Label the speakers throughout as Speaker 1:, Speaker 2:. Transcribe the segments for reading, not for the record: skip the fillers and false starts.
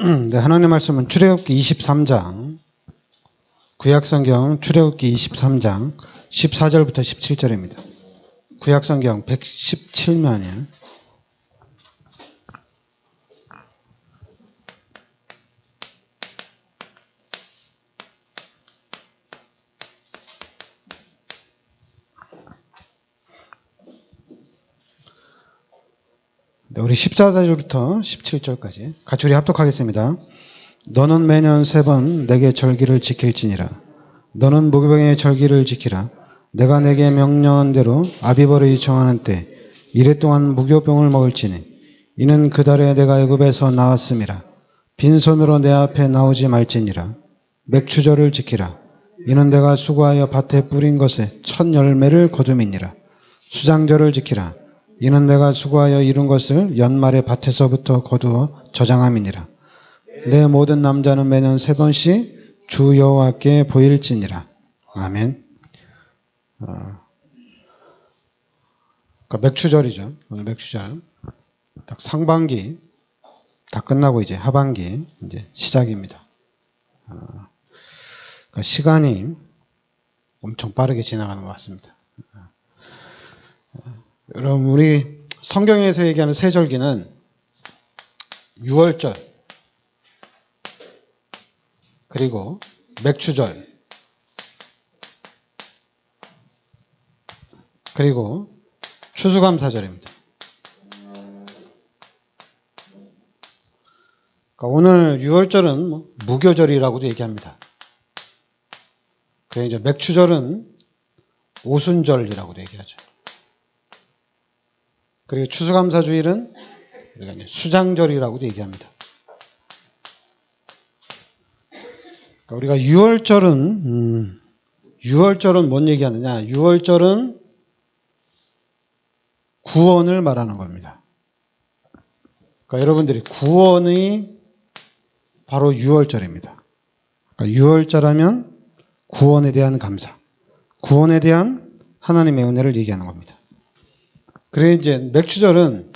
Speaker 1: 네, 하나님 말씀은 출애굽기 23장, 구약성경 출애굽기 23장 14절부터 17절입니다. 구약성경 117면이에요. 네, 우리 14절부터 17절까지 같이 우리 합독하겠습니다. 너는 매년 3번 내게 절기를 지킬지니라. 너는 무교병의 절기를 지키라. 내가 내게 명령한 대로 아비벌이 정하는 때 이래 동안 무교병을 먹을지니 이는 그 달에 내가 애굽에서 나왔음이라. 빈손으로 내 앞에 나오지 말지니라. 맥추절을 지키라. 이는 내가 수고하여 밭에 뿌린 것에 첫 열매를 거둠이니라. 수장절을 지키라. 이는 내가 수고하여 이룬 것을 연말에 밭에서부터 거두어 저장함이니라. 내 모든 남자는 매년 3번씩 주 여호와께 보일지니라. 아멘. 그러니까 맥추절이죠. 오늘 맥추절. 딱 상반기 다 끝나고 이제 하반기 이제 시작입니다. 그러니까 시간이 엄청 빠르게 지나가는 것 같습니다. 여러분, 우리 성경에서 얘기하는 세절기는 6월절, 그리고 맥추절, 그리고 추수감사절입니다. 그러니까 오늘 6월절은 무교절이라고도 얘기합니다. 그리고 이제 맥추절은 오순절이라고도 얘기하죠. 그리고 추수감사주일은 우리가 수장절이라고도 얘기합니다. 그러니까 우리가 6월절은 뭔 얘기하느냐? 6월절은 구원을 말하는 겁니다. 그러니까 여러분들이 구원이 바로 6월절입니다. 그러니까 6월절 하면 구원에 대한 감사, 구원에 대한 하나님의 은혜를 얘기하는 겁니다. 그래 이제 맥추절은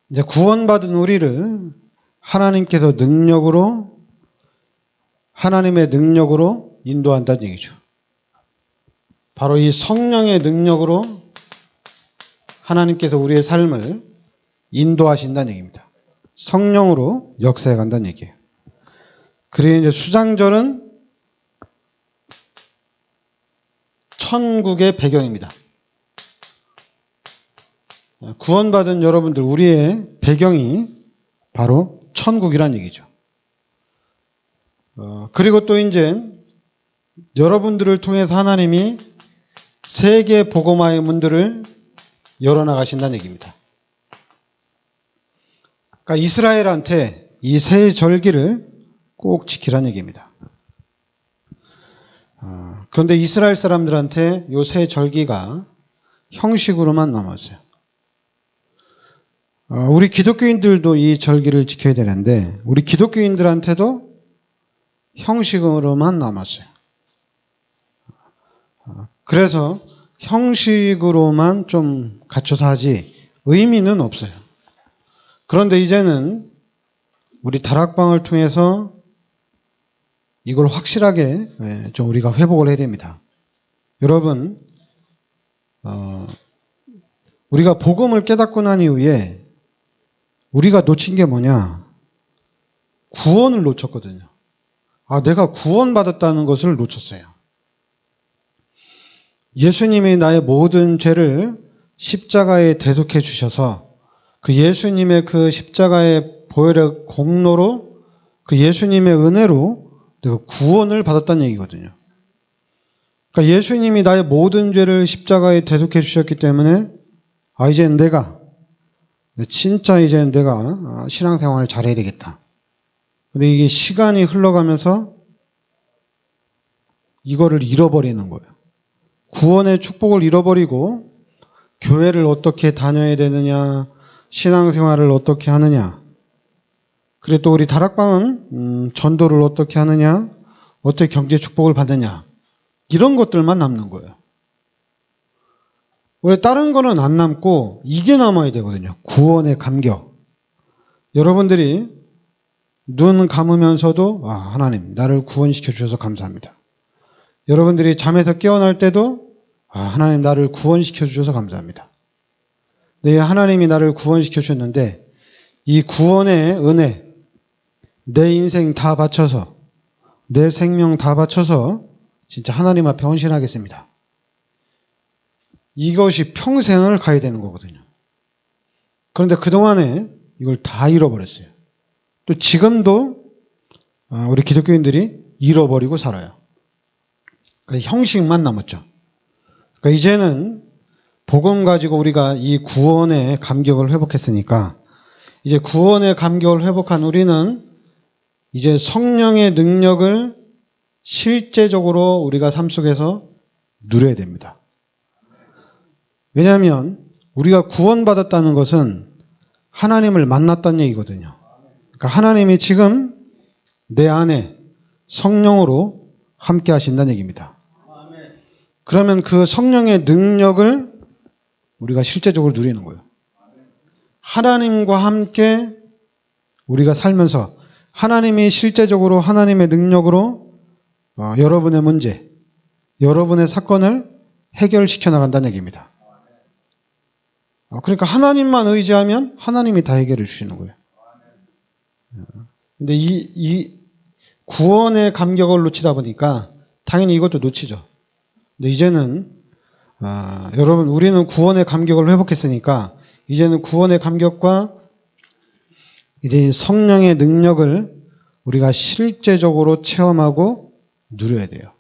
Speaker 1: 이제 구원받은 우리를 하나님께서 하나님의 능력으로 인도한다는 얘기죠. 바로 이 성령의 능력으로 하나님께서 우리의 삶을 인도하신다는 얘기입니다. 성령으로 역사해 간다는 얘기예요. 그리고 이제 수장절은 천국의 배경입니다. 구원받은 여러분들, 우리의 배경이 바로 천국이란 얘기죠. 그리고 또 이제 여러분들을 통해서 하나님이 세계 복음화의 문들을 열어나가신다는 얘기입니다. 그러니까 이스라엘한테 이 세 절기를 꼭 지키라는 얘기입니다. 그런데 이스라엘 사람들한테 이 세 절기가 형식으로만 남았어요. 우리 기독교인들도 이 절기를 지켜야 되는데 우리 기독교인들한테도 형식으로만 남았어요. 그래서 형식으로만 좀 갖춰서 하지 의미는 없어요. 그런데 이제는 우리 다락방을 통해서 이걸 확실하게 좀 우리가 회복을 해야 됩니다. 여러분, 우리가 복음을 깨닫고 난 이후에 우리가 놓친 게 뭐냐? 구원을 놓쳤거든요. 내가 구원받았다는 것을 놓쳤어요. 예수님이 나의 모든 죄를 십자가에 대속해 주셔서 그 예수님의 그 십자가의 보혈의 공로로 그 예수님의 은혜로 내가 구원을 받았다는 얘기거든요. 그러니까 예수님이 나의 모든 죄를 십자가에 대속해 주셨기 때문에 이제는 이제는 내가 신앙생활을 잘해야 되겠다. 근데 이게 시간이 흘러가면서 이거를 잃어버리는 거예요. 구원의 축복을 잃어버리고 교회를 어떻게 다녀야 되느냐, 신앙생활을 어떻게 하느냐, 그리고 또 우리 다락방은 전도를 어떻게 하느냐, 어떻게 경제 축복을 받느냐, 이런 것들만 남는 거예요. 원래 다른 거는 안 남고 이게 남아야 되거든요. 구원의 감격. 여러분들이 눈 감으면서도 하나님 나를 구원시켜 주셔서 감사합니다. 여러분들이 잠에서 깨어날 때도 하나님 나를 구원시켜 주셔서 감사합니다. 네, 하나님이 나를 구원시켜 주셨는데 이 구원의 은혜, 내 인생 다 바쳐서, 내 생명 다 바쳐서 진짜 하나님 앞에 헌신하겠습니다. 이것이 평생을 가야 되는 거거든요. 그런데 그동안에 이걸 다 잃어버렸어요. 또 지금도 우리 기독교인들이 잃어버리고 살아요. 그러니까 형식만 남았죠. 그러니까 이제는 복음 가지고 우리가 이 구원의 감격을 회복했으니까 이제 구원의 감격을 회복한 우리는 이제 성령의 능력을 실제적으로 우리가 삶 속에서 누려야 됩니다. 왜냐하면 우리가 구원받았다는 것은 하나님을 만났다는 얘기거든요. 그러니까 하나님이 지금 내 안에 성령으로 함께 하신다는 얘기입니다. 그러면 그 성령의 능력을 우리가 실제적으로 누리는 거예요. 하나님과 함께 우리가 살면서 하나님이 실제적으로 하나님의 능력으로 여러분의 문제, 여러분의 사건을 해결시켜 나간다는 얘기입니다. 그러니까 하나님만 의지하면 하나님이 다 해결해 주시는 거예요. 근데 이 구원의 감격을 놓치다 보니까 당연히 이것도 놓치죠. 근데 이제는 여러분 우리는 구원의 감격을 회복했으니까 이제는 구원의 감격과 이제 성령의 능력을 우리가 실제적으로 체험하고 누려야 돼요.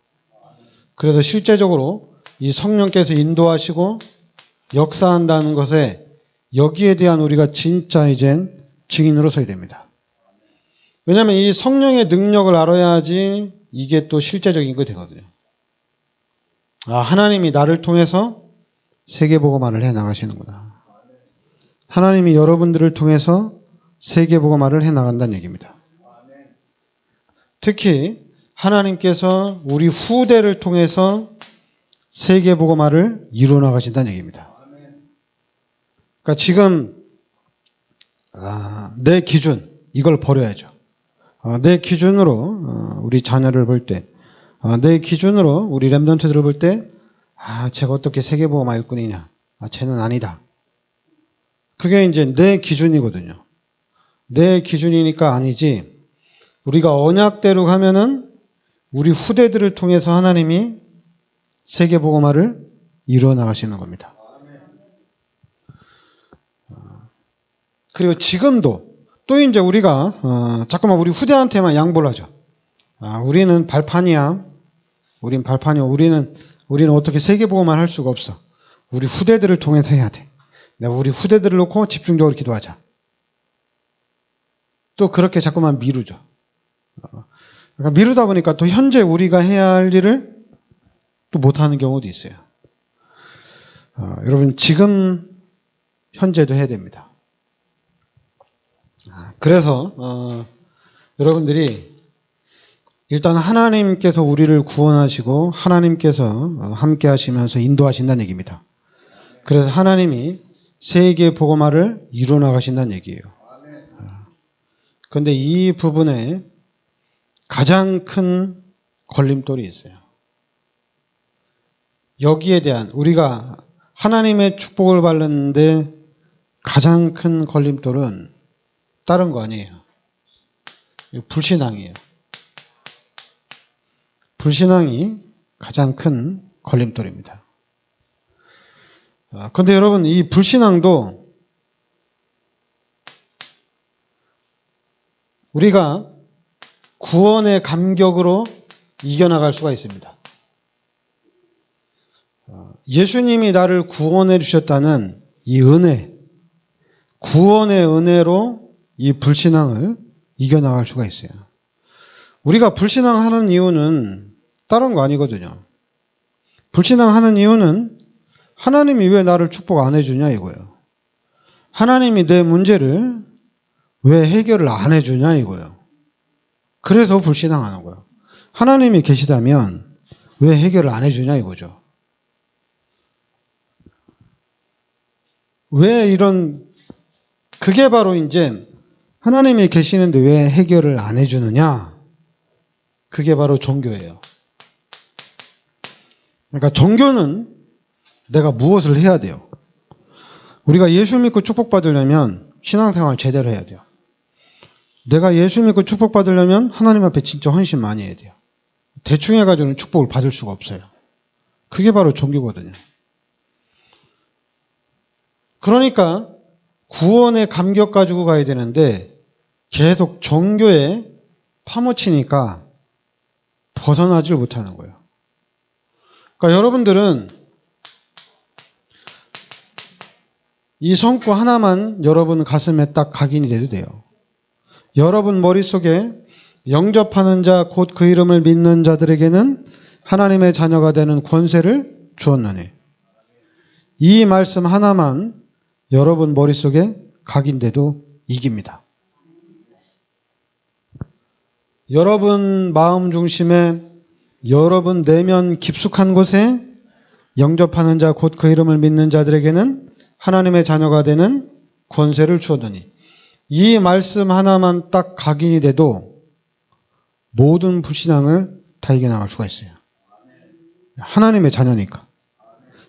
Speaker 1: 그래서 실제적으로 이 성령께서 인도하시고 역사한다는 것에 여기에 대한 우리가 진짜 이젠 증인으로 서야 됩니다. 왜냐하면 이 성령의 능력을 알아야지 이게 또 실제적인 거 되거든요. 하나님이 나를 통해서 세계복음화를 해 나가시는구나. 하나님이 여러분들을 통해서 세계복음화를 해 나간다는 얘기입니다. 특히 하나님께서 우리 후대를 통해서 세계복음화를 이루어 나가신다는 얘기입니다. 그러니까 지금 내 기준 이걸 버려야죠. 내 기준으로 우리 자녀를 볼 때, 내 기준으로 우리 렘넌트들을 볼 때, 쟤가 어떻게 세계복음화 일꾼이냐? 쟤는 아니다. 그게 이제 내 기준이거든요. 내 기준이니까 아니지. 우리가 언약대로 가면은 우리 후대들을 통해서 하나님이 세계복음화를 이루어 나가시는 겁니다. 그리고 지금도 또 이제 우리가 자꾸만 우리 후대한테만 양보를 하죠. 우리는 발판이야. 우린 발판이야. 우리는 어떻게 세계복음화를 할 수가 없어. 우리 후대들을 통해서 해야 돼. 내가 우리 후대들을 놓고 집중적으로 기도하자. 또 그렇게 자꾸만 미루죠. 그러니까 미루다 보니까 또 현재 우리가 해야 할 일을 또 못하는 경우도 있어요. 여러분 지금 현재도 해야 됩니다. 그래서 여러분들이 일단 하나님께서 우리를 구원하시고 하나님께서 함께 하시면서 인도하신다는 얘기입니다. 그래서 하나님이 세계 복음화를 이루어 나가신다는 얘기예요. 그런데 이 부분에 가장 큰 걸림돌이 있어요. 여기에 대한 우리가 하나님의 축복을 받는데 가장 큰 걸림돌은 다른 거 아니에요. 불신앙이에요. 불신앙이 가장 큰 걸림돌입니다. 그런데 여러분 이 불신앙도 우리가 구원의 감격으로 이겨나갈 수가 있습니다. 예수님이 나를 구원해 주셨다는 이 은혜, 구원의 은혜로 이 불신앙을 이겨나갈 수가 있어요. 우리가 불신앙하는 이유는 다른 거 아니거든요. 불신앙하는 이유는 하나님이 왜 나를 축복 안 해주냐 이거예요. 하나님이 내 문제를 왜 해결을 안 해주냐 이거예요. 그래서 불신앙하는 거예요. 하나님이 계시다면 왜 해결을 안 해주냐 이거죠. 왜 그게 바로 이제 하나님이 계시는데 왜 해결을 안 해주느냐? 그게 바로 종교예요. 그러니까 종교는 내가 무엇을 해야 돼요? 우리가 예수 믿고 축복받으려면 신앙생활 제대로 해야 돼요. 내가 예수 믿고 축복받으려면 하나님 앞에 진짜 헌신 많이 해야 돼요. 대충 해가지고는 축복을 받을 수가 없어요. 그게 바로 종교거든요. 그러니까 구원의 감격 가지고 가야 되는데 계속 종교에 파묻히니까 벗어나질 못하는 거예요. 그러니까 여러분들은 이 성구 하나만 여러분 가슴에 딱 각인이 돼도 돼요. 여러분 머릿속에 영접하는 자 곧 그 이름을 믿는 자들에게는 하나님의 자녀가 되는 권세를 주었느니. 이 말씀 하나만 여러분 머릿속에 각인돼도 이깁니다. 여러분 마음 중심에 여러분 내면 깊숙한 곳에 영접하는 자 곧 그 이름을 믿는 자들에게는 하나님의 자녀가 되는 권세를 주었더니 이 말씀 하나만 딱 각인이 돼도 모든 불신앙을 다 이겨나갈 수가 있어요. 하나님의 자녀니까.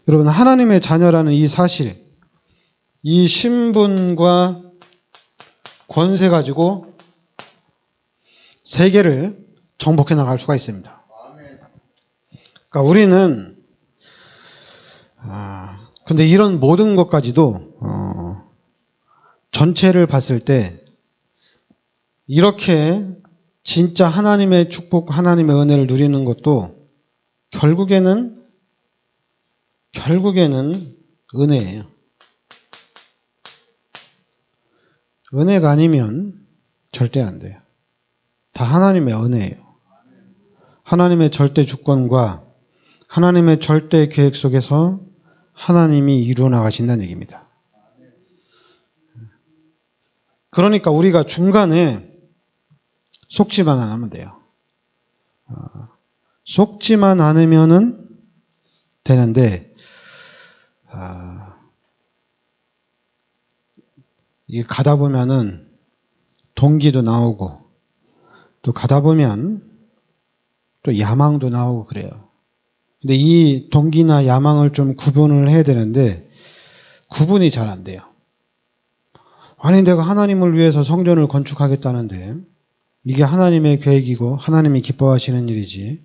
Speaker 1: 여러분 하나님의 자녀라는 이 사실, 이 신분과 권세 가지고 세계를 정복해 나갈 수가 있습니다. 그러니까 우리는 근데 이런 모든 것까지도 전체를 봤을 때 이렇게 진짜 하나님의 축복, 하나님의 은혜를 누리는 것도 결국에는 은혜예요. 은혜가 아니면 절대 안 돼요. 다 하나님의 은혜예요. 하나님의 절대 주권과 하나님의 절대 계획 속에서 하나님이 이루어 나가신다는 얘기입니다. 그러니까 우리가 중간에 속지만 안 하면 돼요. 속지만 않으면은 되는데, 이게 가다 보면은 동기도 나오고, 또 가다 보면 또 야망도 나오고 그래요. 근데 이 동기나 야망을 좀 구분을 해야 되는데, 구분이 잘 안 돼요. 아니, 내가 하나님을 위해서 성전을 건축하겠다는데, 이게 하나님의 계획이고, 하나님이 기뻐하시는 일이지,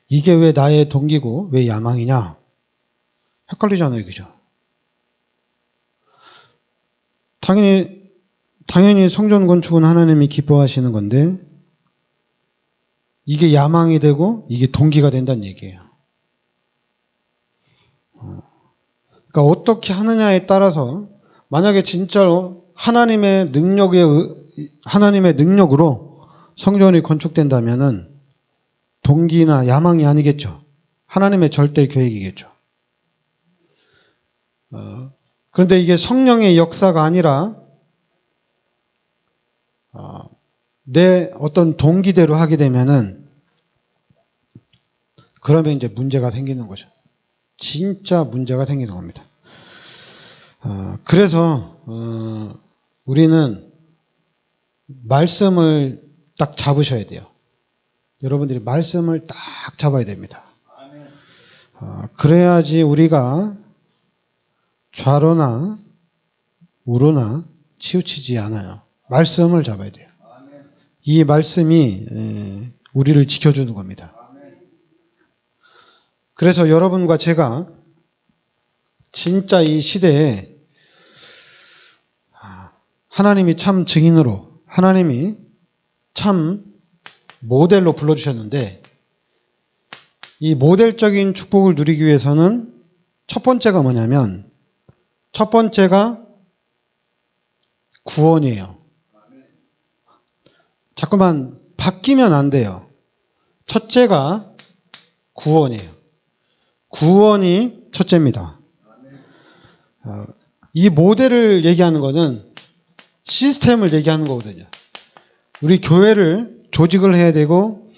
Speaker 1: 이게 왜 나의 동기고, 왜 야망이냐? 헷갈리잖아요, 그죠? 당연히 성전 건축은 하나님이 기뻐하시는 건데, 이게 야망이 되고, 이게 동기가 된다는 얘기예요. 그러니까 어떻게 하느냐에 따라서, 만약에 진짜로 하나님의 능력으로 성전이 건축된다면은 동기나 야망이 아니겠죠. 하나님의 절대 계획이겠죠. 그런데 이게 성령의 역사가 아니라 내 어떤 동기대로 하게 되면은 그러면 이제 문제가 생기는 거죠. 진짜 문제가 생기는 겁니다. 그래서 우리는 말씀을 딱 잡으셔야 돼요. 여러분들이 말씀을 딱 잡아야 됩니다. 그래야지 우리가 좌로나 우로나 치우치지 않아요. 말씀을 잡아야 돼요. 이 말씀이 우리를 지켜주는 겁니다. 그래서 여러분과 제가 진짜 이 시대에 하나님이 참 증인으로, 하나님이 참 모델로 불러주셨는데, 이 모델적인 축복을 누리기 위해서는 첫 번째가 뭐냐면, 첫 번째가 구원이에요. 자꾸만 바뀌면 안 돼요. 첫째가 구원이에요. 구원이 첫째입니다. 이 모델을 얘기하는 거는 시스템을 얘기하는 거거든요. 우리 교회를 조직을 해야 되고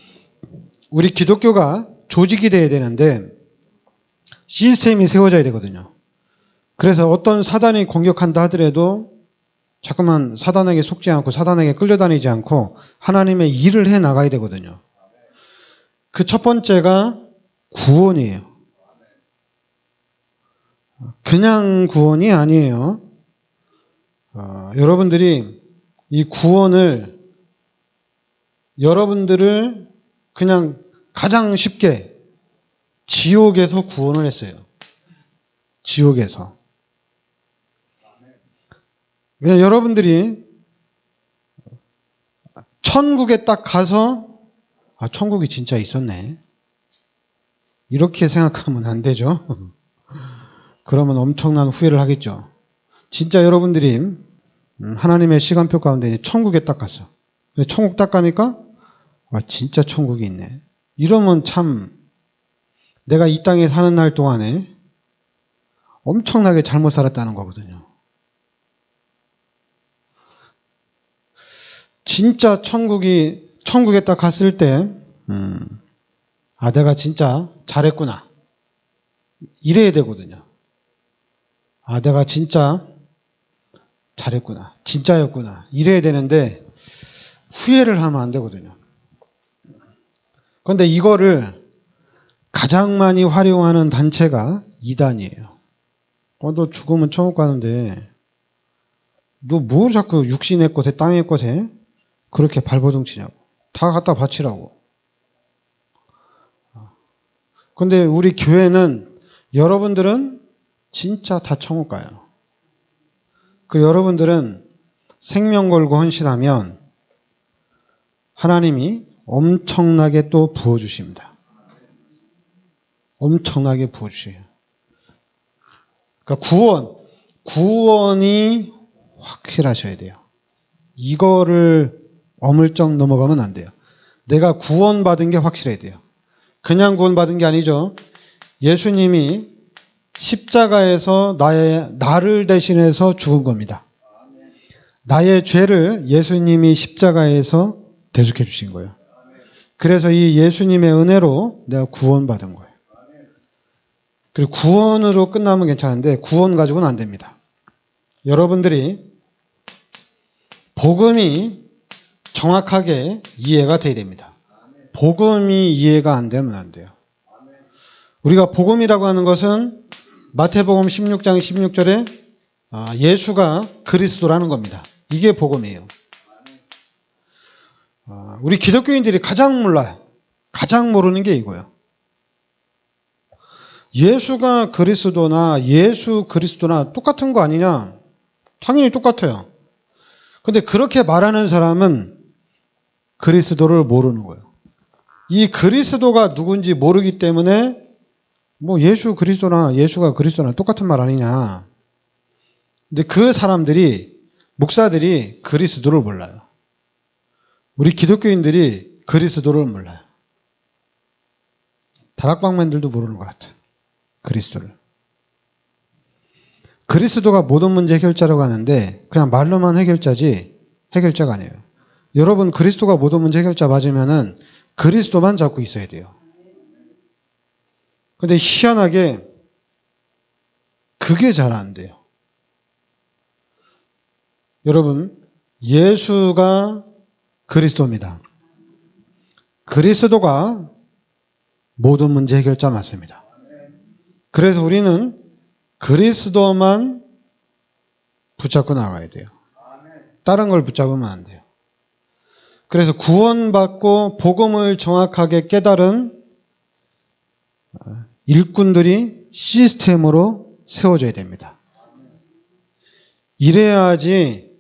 Speaker 1: 우리 기독교가 조직이 돼야 되는데 시스템이 세워져야 되거든요. 그래서 어떤 사단이 공격한다 하더라도 자꾸만 사단에게 속지 않고 사단에게 끌려다니지 않고 하나님의 일을 해 나가야 되거든요. 그 첫 번째가 구원이에요. 그냥 구원이 아니에요. 여러분들이 이 구원을 여러분들을 그냥 가장 쉽게 지옥에서 구원을 했어요. 지옥에서. 왜냐면 여러분들이 천국에 딱 가서 천국이 진짜 있었네. 이렇게 생각하면 안 되죠. 그러면 엄청난 후회를 하겠죠. 진짜 여러분들이 하나님의 시간표 가운데 천국에 딱 갔어. 천국 딱 가니까 진짜 천국이 있네. 이러면 참 내가 이 땅에 사는 날 동안에 엄청나게 잘못 살았다는 거거든요. 진짜 천국에 딱 갔을 때, 내가 진짜 잘했구나. 이래야 되거든요. 내가 진짜 잘했구나. 진짜였구나. 이래야 되는데, 후회를 하면 안 되거든요. 그런데 이거를 가장 많이 활용하는 단체가 이단이에요. 너 죽으면 천국 가는데, 너 뭐 자꾸 육신의 것에, 땅의 것에 그렇게 발버둥 치냐고. 다 갖다 바치라고. 근데 우리 교회는 여러분들은 진짜 다 천국 가요. 그리고 여러분들은 생명 걸고 헌신하면 하나님이 엄청나게 또 부어주십니다. 엄청나게 부어주세요. 그러니까 구원이 확실하셔야 돼요. 이거를 어물쩍 넘어가면 안 돼요. 내가 구원받은 게 확실해야 돼요. 그냥 구원받은 게 아니죠. 예수님이 십자가에서 나를 대신해서 죽은 겁니다. 나의 죄를 예수님이 십자가에서 대속해 주신 거예요. 그래서 이 예수님의 은혜로 내가 구원받은 거예요. 그리고 구원으로 끝나면 괜찮은데 구원 가지고는 안 됩니다. 여러분들이 복음이 정확하게 이해가 돼야 됩니다. 복음이 이해가 안 되면 안 돼요. 우리가 복음이라고 하는 것은 마태복음 16장 16절에 예수가 그리스도라는 겁니다. 이게 복음이에요. 우리 기독교인들이 가장 몰라요. 가장 모르는 게 이거예요. 예수가 그리스도나 예수 그리스도나 똑같은 거 아니냐? 당연히 똑같아요. 근데 그렇게 말하는 사람은 그리스도를 모르는 거예요. 이 그리스도가 누군지 모르기 때문에 예수 그리스도나 예수가 그리스도나 똑같은 말 아니냐. 근데 그 사람들이 목사들이 그리스도를 몰라요. 우리 기독교인들이 그리스도를 몰라요. 다락방맨들도 모르는 것 같아요. 그리스도를. 그리스도가 모든 문제 해결자라고 하는데 그냥 말로만 해결자가 아니에요. 여러분 그리스도가 모든 문제 해결자 맞으면은 그리스도만 잡고 있어야 돼요. 근데 희한하게 그게 잘 안 돼요. 여러분 예수가 그리스도입니다. 그리스도가 모든 문제 해결자 맞습니다. 그래서 우리는 그리스도만 붙잡고 나가야 돼요. 다른 걸 붙잡으면 안 돼요. 그래서 구원받고 복음을 정확하게 깨달은 일꾼들이 시스템으로 세워져야 됩니다. 이래야지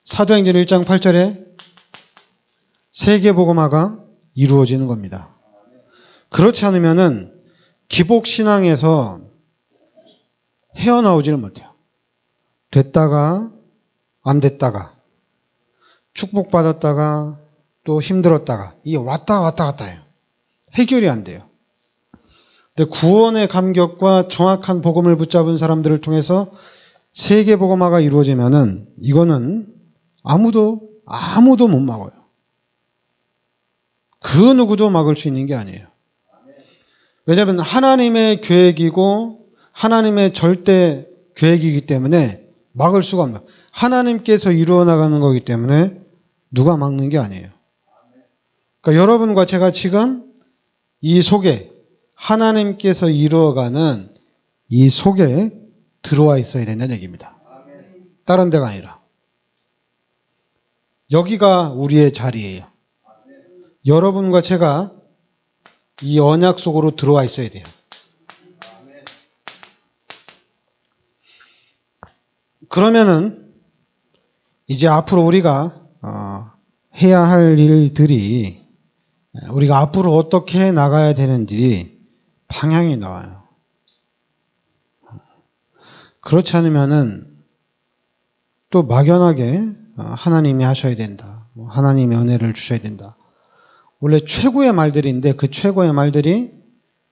Speaker 1: 사도행전 1장 8절에 세계복음화가 이루어지는 겁니다. 그렇지 않으면은 기복신앙에서 헤어나오지를 못해요. 됐다가 안 됐다가 축복받았다가 또 힘들었다가 이게 왔다 갔다 해요. 해결이 안 돼요. 근데 구원의 감격과 정확한 복음을 붙잡은 사람들을 통해서 세계복음화가 이루어지면은 이거는 아무도 못 막아요. 그 누구도 막을 수 있는 게 아니에요. 왜냐하면 하나님의 계획이고 하나님의 절대 계획이기 때문에 막을 수가 없는. 하나님께서 이루어 나가는 거기 때문에 누가 막는 게 아니에요. 그러니까 여러분과 제가 지금 이 속에 하나님께서 이루어가는 이 속에 들어와 있어야 된다는 얘기입니다. 다른 데가 아니라. 여기가 우리의 자리예요. 여러분과 제가 이 언약 속으로 들어와 있어야 돼요. 그러면은 이제 앞으로 우리가 해야 할 일들이 우리가 앞으로 어떻게 나가야 되는지 방향이 나와요. 그렇지 않으면은 또 막연하게 하나님이 하셔야 된다. 하나님의 은혜를 주셔야 된다. 원래 최고의 말들인데 그 최고의 말들이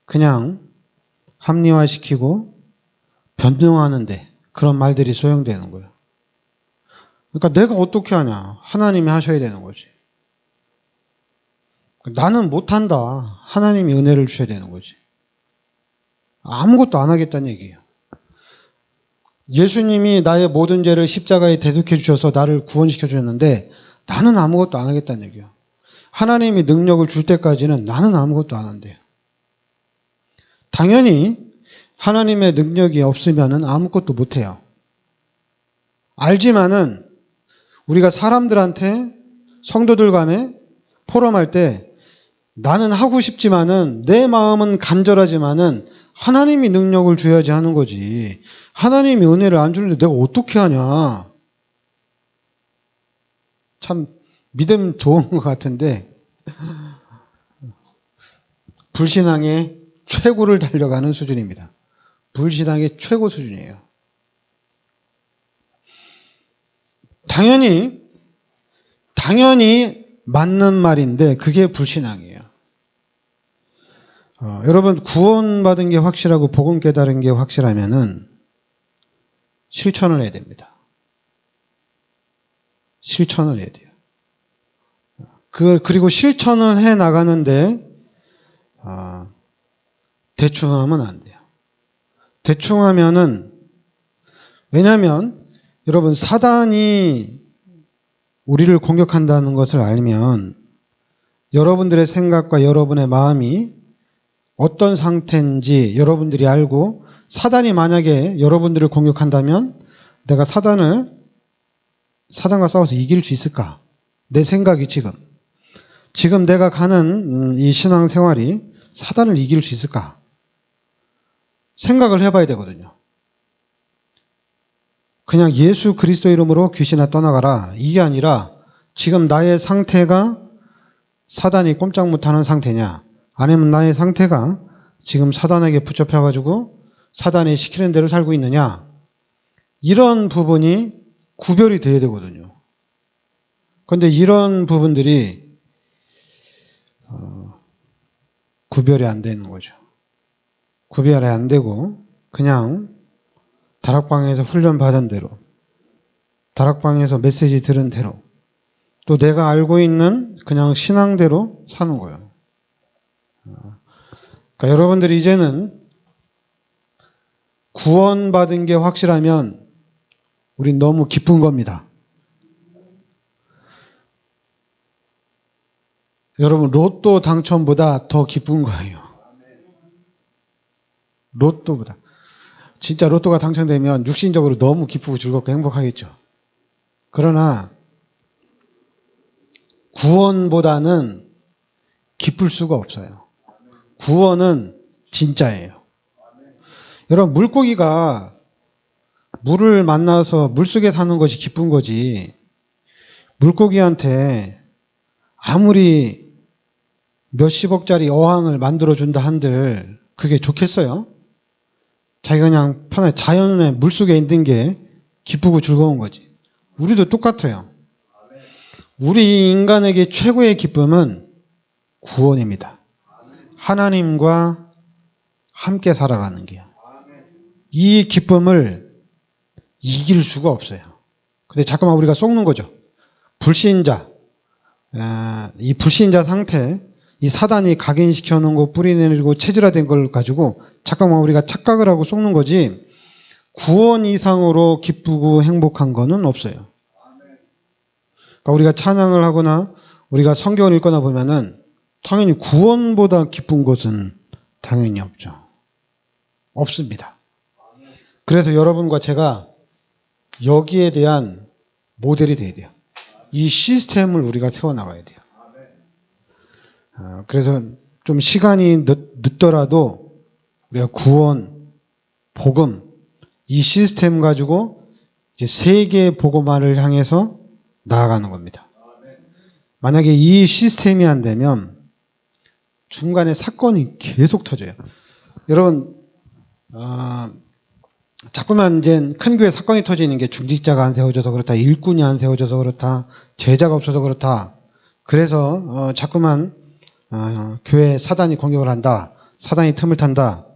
Speaker 1: 그냥 합리화시키고 변명하는데 그런 말들이 소용되는 거예요. 그러니까 내가 어떻게 하냐. 하나님이 하셔야 되는 거지. 나는 못한다. 하나님이 은혜를 주셔야 되는 거지. 아무것도 안 하겠다는 얘기예요. 예수님이 나의 모든 죄를 십자가에 대속해 주셔서 나를 구원시켜 주셨는데 나는 아무것도 안 하겠다는 얘기예요. 하나님이 능력을 줄 때까지는 나는 아무것도 안 한대요. 당연히 하나님의 능력이 없으면 아무것도 못해요. 알지만은 우리가 사람들한테 성도들 간에 포럼할 때 나는 하고 싶지만은 내 마음은 간절하지만은 하나님이 능력을 줘야지 하는 거지. 하나님이 은혜를 안 주는데 내가 어떻게 하냐. 참 믿음 좋은 것 같은데 불신앙의 최고를 달려가는 수준입니다. 불신앙의 최고 수준이에요. 당연히 맞는 말인데 그게 불신앙이에요. 여러분 구원받은 게 확실하고 복음 깨달은 게 확실하면은 실천을 해야 됩니다. 실천을 해야 돼요. 그리고 실천을 해 나가는데 대충 하면 안 돼요. 대충 하면은 왜냐하면 여러분 사단이 우리를 공격한다는 것을 알면 여러분들의 생각과 여러분의 마음이 어떤 상태인지 여러분들이 알고 사단이 만약에 여러분들을 공격한다면 내가 사단과 싸워서 이길 수 있을까? 내 생각이 지금 내가 가는 이 신앙생활이 사단을 이길 수 있을까? 생각을 해봐야 되거든요. 그냥 예수 그리스도 이름으로 귀신아 떠나가라. 이게 아니라 지금 나의 상태가 사단이 꼼짝 못하는 상태냐? 아니면 나의 상태가 지금 사단에게 붙잡혀가지고 사단이 시키는 대로 살고 있느냐? 이런 부분이 구별이 돼야 되거든요. 그런데 이런 부분들이 구별이 안 되는 거죠. 구별이 안 되고 그냥 다락방에서 훈련 받은 대로 다락방에서 메시지 들은 대로 또 내가 알고 있는 그냥 신앙대로 사는 거예요. 그러니까 여러분들이 이제는 구원받은 게 확실하면 우린 너무 기쁜 겁니다. 여러분 로또 당첨보다 더 기쁜 거예요. 로또보다. 진짜 로또가 당첨되면 육신적으로 너무 기쁘고 즐겁고 행복하겠죠. 그러나 구원보다는 기쁠 수가 없어요. 구원은 진짜예요. 여러분 물고기가 물을 만나서 물속에 사는 것이 기쁜 거지 물고기한테 아무리 몇십억짜리 어항을 만들어준다 한들 그게 좋겠어요? 자기가 그냥 편하게 자연의 물속에 있는 게 기쁘고 즐거운 거지. 우리도 똑같아요. 우리 인간에게 최고의 기쁨은 구원입니다. 하나님과 함께 살아가는 게요. 이 기쁨을 이길 수가 없어요. 근데 자꾸만 우리가 속는 거죠. 불신자, 이 불신자 상태, 이 사단이 각인시켜 놓은 거 뿌리내리고 체질화된 걸 가지고 잠깐만 우리가 착각을 하고 속는 거지 구원 이상으로 기쁘고 행복한 거는 없어요. 그러니까 우리가 찬양을 하거나 우리가 성경을 읽거나 보면은 당연히 구원보다 기쁜 것은 당연히 없죠. 없습니다. 그래서 여러분과 제가 여기에 대한 모델이 돼야 돼요. 이 시스템을 우리가 세워나가야 돼요. 그래서 좀 시간이 늦더라도 우리가 구원, 복음, 이 시스템 가지고 이제 세계 복음화를 향해서 나아가는 겁니다. 만약에 이 시스템이 안 되면 중간에 사건이 계속 터져요. 여러분, 자꾸만 이제 큰 교회 사건이 터지는 게 중직자가 안 세워져서 그렇다, 일꾼이 안 세워져서 그렇다, 제자가 없어서 그렇다. 그래서 자꾸만 교회 사단이 공격을 한다, 사단이 틈을 탄다,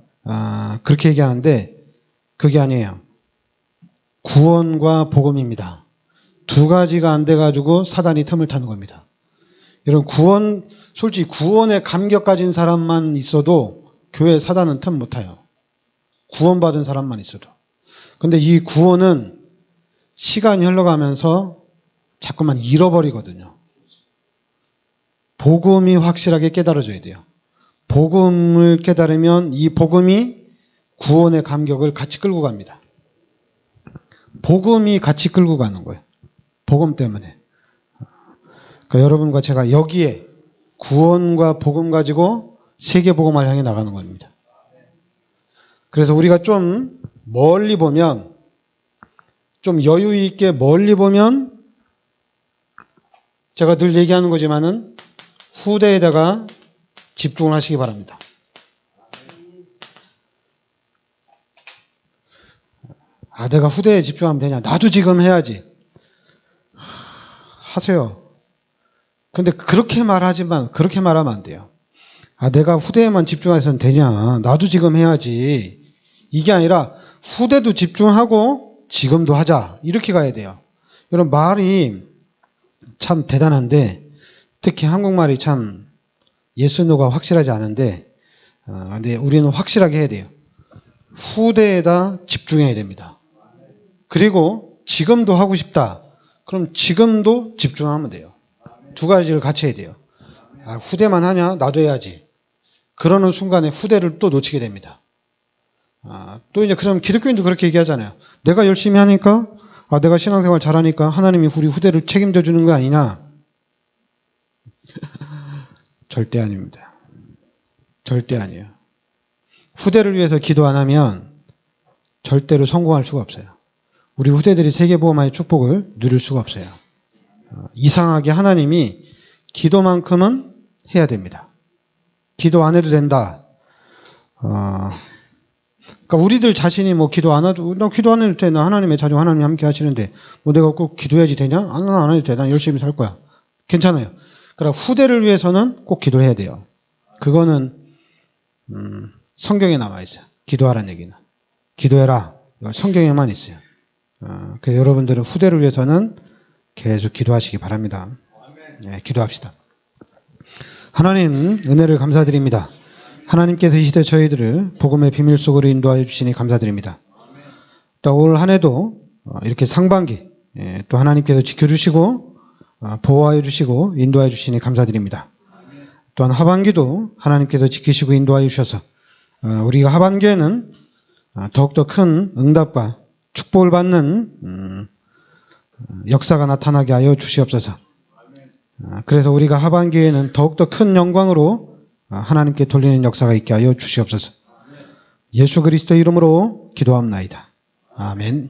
Speaker 1: 그렇게 얘기하는데 그게 아니에요. 구원과 복음입니다. 두 가지가 안 돼가지고 사단이 틈을 타는 겁니다. 여러분, 솔직히 구원에 감격 가진 사람만 있어도 교회 사단은 틈 못 타요. 구원받은 사람만 있어도. 근데 이 구원은 시간이 흘러가면서 자꾸만 잃어버리거든요. 복음이 확실하게 깨달아져야 돼요. 복음을 깨달으면 이 복음이 구원의 감격을 같이 끌고 갑니다. 복음이 같이 끌고 가는 거예요. 복음 때문에. 그러니까 여러분과 제가 여기에 구원과 복음 가지고 세계 복음화를 향해 나가는 겁니다. 그래서 우리가 좀 멀리 보면, 좀 여유 있게 멀리 보면, 제가 늘 얘기하는 거지만은 후대에다가 집중을 하시기 바랍니다. 내가 후대에 집중하면 되냐? 나도 지금 해야지. 하세요. 근데 그렇게 말하면 안 돼요. 내가 후대에만 집중해서는 되냐? 나도 지금 해야지. 이게 아니라 후대도 집중하고 지금도 하자. 이렇게 가야 돼요. 이런 말이 참 대단한데, 특히 한국말이 참 예스노가 확실하지 않은데, 근데 우리는 확실하게 해야 돼요. 후대에다 집중해야 됩니다. 그리고 지금도 하고 싶다. 그럼 지금도 집중하면 돼요. 두 가지를 같이 해야 돼요. 후대만 하냐? 나도 해야지. 그러는 순간에 후대를 또 놓치게 됩니다. 또 이제 그럼 기독교인도 그렇게 얘기하잖아요. 내가 열심히 하니까, 내가 신앙생활 잘하니까 하나님이 우리 후대를 책임져 주는 거 아니냐? 절대 아닙니다. 절대 아니에요. 후대를 위해서 기도 안 하면 절대로 성공할 수가 없어요. 우리 후대들이 세계복음화의 축복을 누릴 수가 없어요. 이상하게 하나님이 기도만큼은 해야 됩니다. 기도 안 해도 된다. 그러니까 우리들 자신이 뭐 기도 안 해도, 나 기도 안 해도 돼. 나 하나님의 자녀, 하나님 함께 하시는데, 뭐 내가 꼭 기도해야지 되냐? 난 안 해도 돼. 난 열심히 살 거야. 괜찮아요. 그러나 후대를 위해서는 꼭 기도를 해야 돼요. 그거는, 성경에 나와 있어요. 기도하라는 얘기는. 기도해라. 성경에만 있어요. 그래서 여러분들은 후대를 위해서는 계속 기도하시기 바랍니다. 네, 기도합시다. 하나님, 은혜를 감사드립니다. 하나님께서 이 시대 저희들을 복음의 비밀 속으로 인도하여 주시니 감사드립니다. 또 올 한 해도 이렇게 상반기 또 하나님께서 지켜주시고 보호하여 주시고 인도하여 주시니 감사드립니다. 또한 하반기도 하나님께서 지키시고 인도하여 주셔서 우리가 하반기에는 더욱더 큰 응답과 축복을 받는 역사가 나타나게 하여 주시옵소서. 그래서 우리가 하반기에는 더욱더 큰 영광으로 하나님께 돌리는 역사가 있게 하여 주시옵소서. 예수 그리스도 이름으로 기도합나이다. 아멘.